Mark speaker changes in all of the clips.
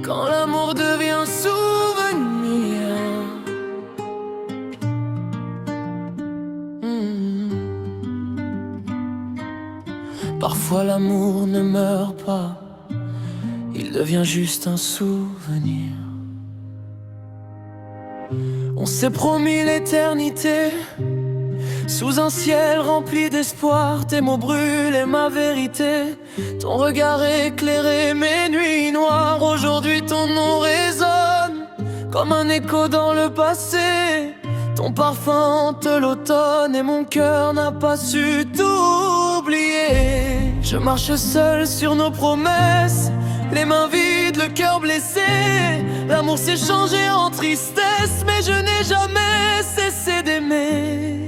Speaker 1: quand l'amour devient souvenir. Parfois l'amour ne meurt pas, il devient juste un souvenir. On s'est promis l'éternité, sous un ciel rempli d'espoir. Tes mots brûlaient ma vérité, ton regard éclairait mes nuits noires. Aujourd'hui ton nom résonne comme un écho dans le passé. Ton parfum hante l'automne et mon cœur n'a pas su t'oublier. Je marche seul sur nos promesses, les mains vides, le cœur blessé. L'amour s'est changé en tristesse, mais je n'ai jamais cessé d'aimer.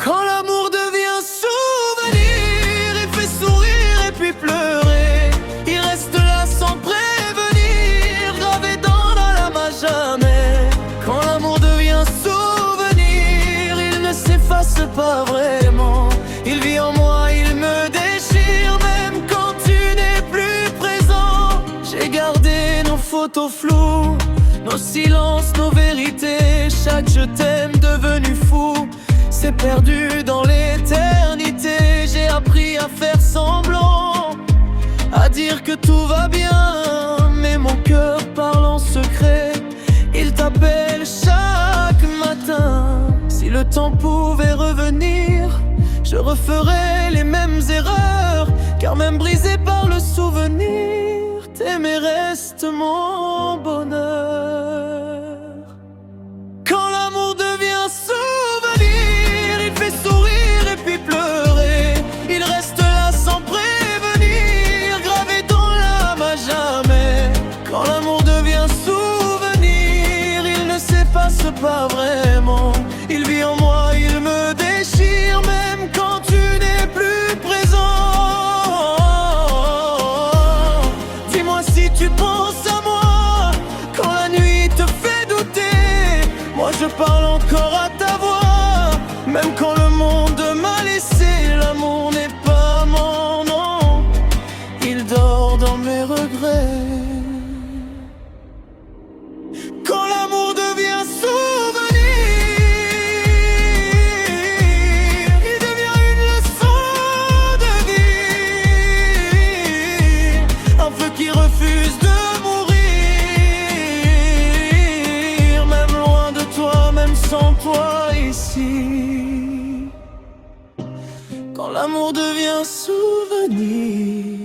Speaker 1: Quand l'amour devient souvenir, il fait sourire et puis pleurer. Il reste là sans prévenir, gravé dans l'âme à jamais. Quand l'amour devient souvenir, il ne s'efface pas vraiment. Il vit en moi, il me déchire, même quand tu n'es plus présent. J'ai gardé nos photos floues, nos silences, nos vérités. Chaque je t'aime devenu fou s'est perdu dans l'éternité. J'ai appris à faire semblant, à dire que tout va bien, mais mon cœur parle en secret. Il t'appelle chaque matin. Si le temps pouvait revenir, je referais les mêmes erreurs, car même brisé par le souvenir, t'aimer reste mon bonheur. Quand l'amour devient souvenir, il fait sourire et puis pleurer. Il reste là sans prévenir, gravé dans l'âme à jamais. Quand l'amour devient souvenir, il ne s'efface pas vraiment. Il vit en moi, il me déchire, même quand tu n'es plus présent. Dis-moi si tu penses à moi, quand la nuit te fait douter. Moi je parle encore à ta voix, même quand le monde m'a laissé. L'amour n'est pas mon nom, il dort dans mes regrets. Quand l'amour devient souvenir, il devient une leçon de vie, un feu qui refuse de mourir, même loin de toi, même sans toi ici. Quand l'amour devient souvenir,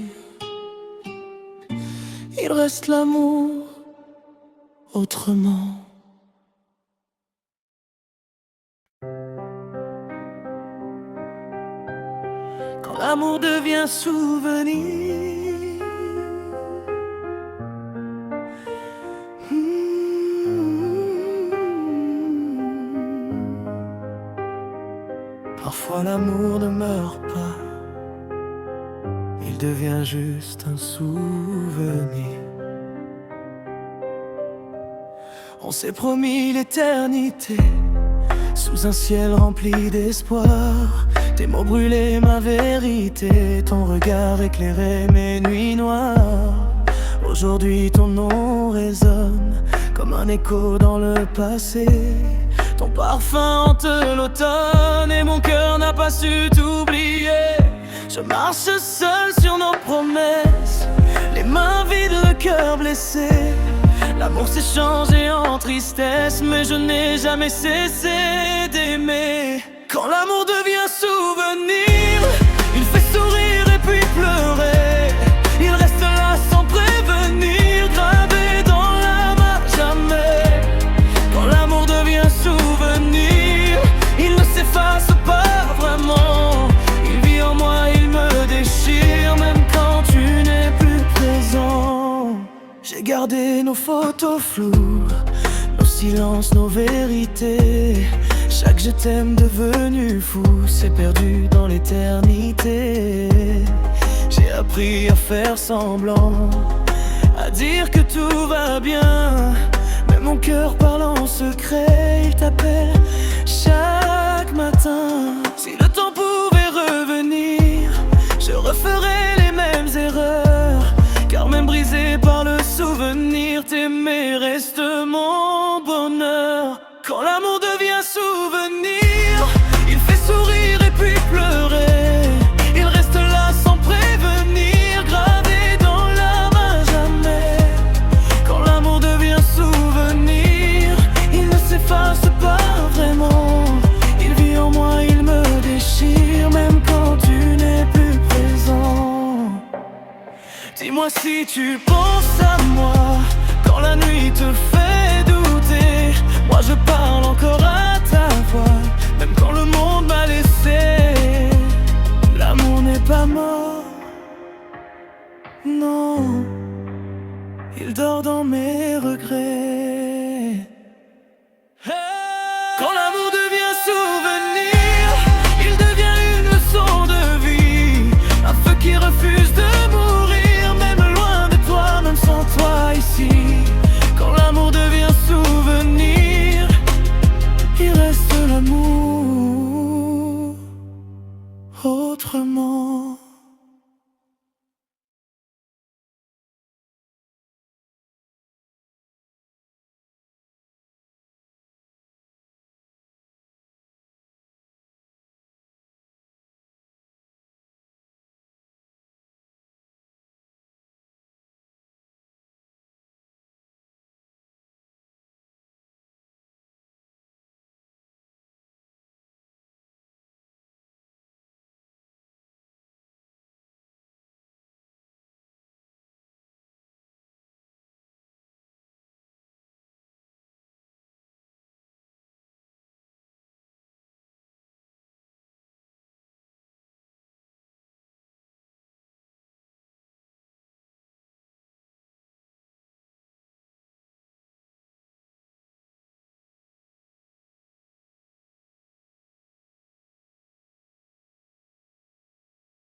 Speaker 1: il reste l'amour autrement. Quand l'amour devient souvenir, parfois l'amour ne meurt pas, il devient juste un souvenir. On s'est promis l'éternité, sous un ciel rempli d'espoir. Tes mots brûlaient ma vérité, ton regard éclairait mes nuits noires. Aujourd'hui ton nom résonne comme un écho dans le passé. Ton parfum hante l'automne et mon cœur n'a pas su t'oublier. Je marche seul sur nos promesses, les mains vides, le cœur blessé. L'amour s'est changé en tristesse, mais je n'ai jamais cessé d'aimer. Quand l'amour devient souvenir, il fait sourire et puis pleurer. Il reste là sans prévenir, gravé dans l'âme à jamais. Quand l'amour devient souvenir, il ne s'efface pas vraiment. Il vit en moi, il me déchire, même quand tu n'es plus présent. J'ai gardé nos photos floues, nos silences, nos vérités. Chaque je t'aime devenu fou s'est perdu dans l'éternité. J'ai appris à faire semblant, à dire que tout va bien, mais mon cœur parle en secret. Il t'appelle chaque matin. Si le temps pouvait revenir, je referais les mêmes erreurs, car même Dis-moi si tu penses à moi quand la nuit te fait douter. Moi je parle encore à ta voix, même quand le monde m'a laissé. L'amour n'est pas mort, non, il dort dans mes regrets. Quand l'amour devient souvenir, il devient une leçon de vie, un feu qui refuse de mourir, même loin de toi, même sans toi ici. Quand l'amour devient souvenir, il reste l'amour autrement.